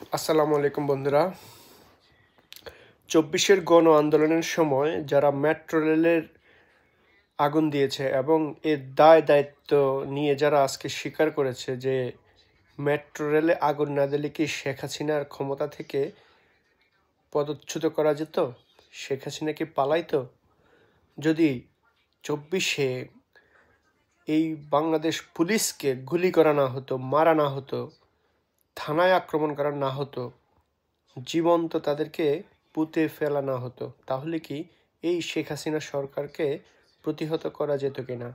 আসসালামু আলাইকুম বন্ধুরা। ২৪-এর গণ আন্দোলনের সময় যারা মেট্রো রেলের আগুন দিয়েছে এবং এর দায়-দায়িত্ব নিয়ে যারা আজকে স্বীকার করেছে যে মেট্রো রেলে আগুন না দিলে কি শেখ হাসিনার ক্ষমতা থেকে পদচ্যুত করা যেত? শেখ হাসিনা কি পালাইতো? যদি ২৪-এ এই বাংলাদেশ পুলিশকে গুলি করা না হতো, মারা না হতো, থানায় আক্রমণ করা না হতো, জীবন্ত তাদেরকে পুঁতে ফেলা না হতো, তাহলে কি এই শেখ হাসিনা সরকারকে প্রতিহত করা যেত কিনা?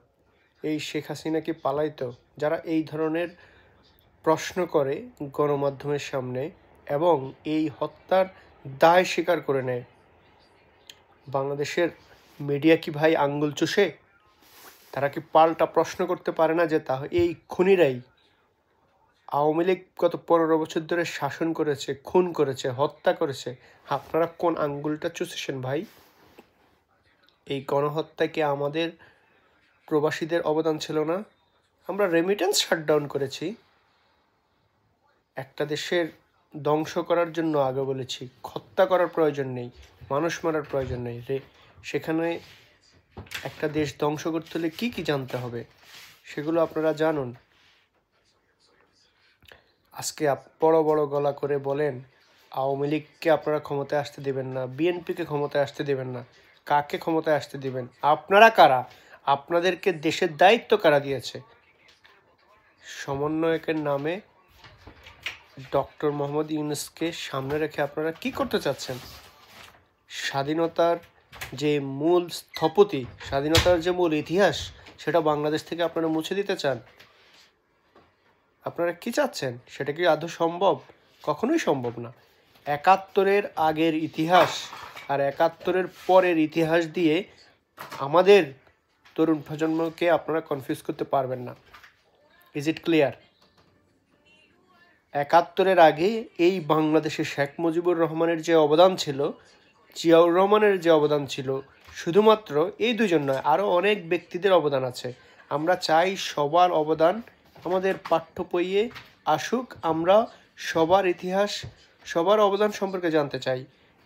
এই শেখ হাসিনা কি পালাইতো? যারা এই ধরনের প্রশ্ন করে গণমাধ্যমের সামনে এবং এই হত্যার দায় স্বীকার করে নেয়, বাংলাদেশের মিডিয়া কি ভাই আঙ্গুল চুষে? তারা কি পাল্টা প্রশ্ন করতে পারে না যে এই খুনিরাই আওয়ামী লীগ গত ১৫ বছর ধরে শাসন করেছে, খুন করেছে, হত্যা করেছে? আপনারা কোন আঙ্গুলটা চুষেছেন ভাই? এই গণহত্যায় কি আমাদের প্রবাসীদের অবদান ছিল না? আমরা রেমিটেন্স শাটডাউন করেছি। একটা দেশের ধ্বংস করার জন্য আগে বলেছি, হত্যা করার প্রয়োজন নেই, মানুষ মারার প্রয়োজন নেই সেখানে একটা দেশ ধ্বংস করতে হলে কী কী জানতে হবে সেগুলো আপনারা জানুন। আজকে বড় বড় গলা করে বলেন আওয়ামী লীগকে আপনারা ক্ষমতায় আসতে দেবেন না, বিএনপিকে ক্ষমতায় আসতে দেবেন না। কাকে ক্ষমতায় আসতে দিবেন? আপনারা কারা? আপনাদেরকে দেশের দায়িত্ব কারা দিয়েছে? সমন্বয়কের নামে ডক্টর মোহাম্মদ ইউনূসকে সামনে রেখে আপনারা কি করতে চাচ্ছেন? স্বাধীনতার যে মূল স্থপতি, স্বাধীনতার যে মূল ইতিহাস, সেটা বাংলাদেশ থেকে আপনারা মুছে দিতে চান? আপনারা কি চাচ্ছেন? সেটা কি আদৌ সম্ভব? কখনোই সম্ভব না। ৭১-এর আগের ইতিহাস আর ৭১-এর পরের ইতিহাস দিয়ে আমাদের তরুণ প্রজন্মকে আপনারা কনফিউজ করতে পারবেন না। Is it clear? ৭১-এর আগে এই বাংলাদেশে শেখ মুজিবুর রহমানের যে অবদান ছিল, জিয়াউর রহমানের যে অবদান ছিল, শুধুমাত্র এই দুজন নয়, আরও অনেক ব্যক্তিদের অবদান আছে। আমরা চাই সবার অবদান আমাদের পাঠ্য বইয়ে আসুক। আমরা সবার ইতিহাস, সবার অবদান সম্পর্কে জানতে চাই।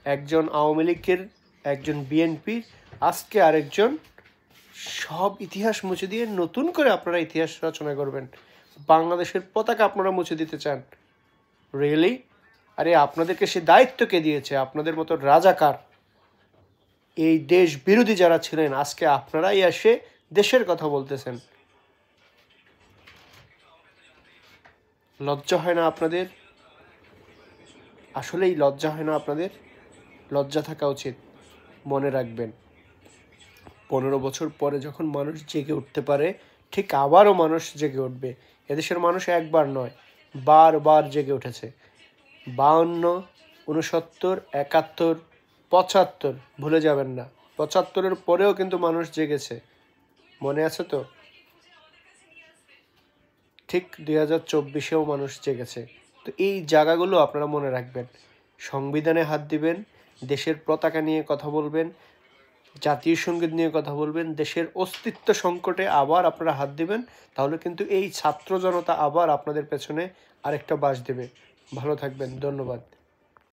একজন আওয়ামী লীগের, একজন বিএনপির, আজকে আরেকজন, সব ইতিহাস মুছে দিয়ে নতুন করে আপনারা ইতিহাস রচনা করবেন। বাংলাদেশের পতাকা আপনারা মুছে দিতে চান? রিয়েলি? আরে আপনাদেরকে সে দায়িত্ব কে দিয়েছে? আপনাদের মতো রাজাকার, এই দেশ বিরোধী যারা ছিলেন, আজকে আপনারাই এসে দেশের কথা বলতেছেন। লজ্জা হয় না আপনাদের? আসলেই লজ্জা হয় না আপনাদের? লজ্জা থাকা উচিত। মনে রাখবেন, ১৫ বছর পরে যখন মানুষ জেগে উঠতে পারে, ঠিক আবারও মানুষ জেগে উঠবে। এদেশের মানুষ একবার নয়, বারবার জেগে উঠেছে। ৫২, ৬৯, ৭১, ৭৫, ভুলে যাবেন না। ৭৫-এর পরেও কিন্তু মানুষ জেগেছে, মনে আছে তো? ঠিক ২০২৪-এও মানুষ জেগেছে। তো এই জায়গাগুলো আপনারা মনে রাখবেন। সংবিধানে হাত দিবেন, দেশের পতাকা নিয়ে কথা বলবেন, জাতীয় সঙ্গীত নিয়ে কথা বলবেন, দেশের অস্তিত্ব সংকটে আবার আপনারা হাত দিবেন, তাহলে কিন্তু এই ছাত্র জনতা আবার আপনাদের পেছনে আরেকটা বাঁশ দেবে। ভালো থাকবেন, ধন্যবাদ।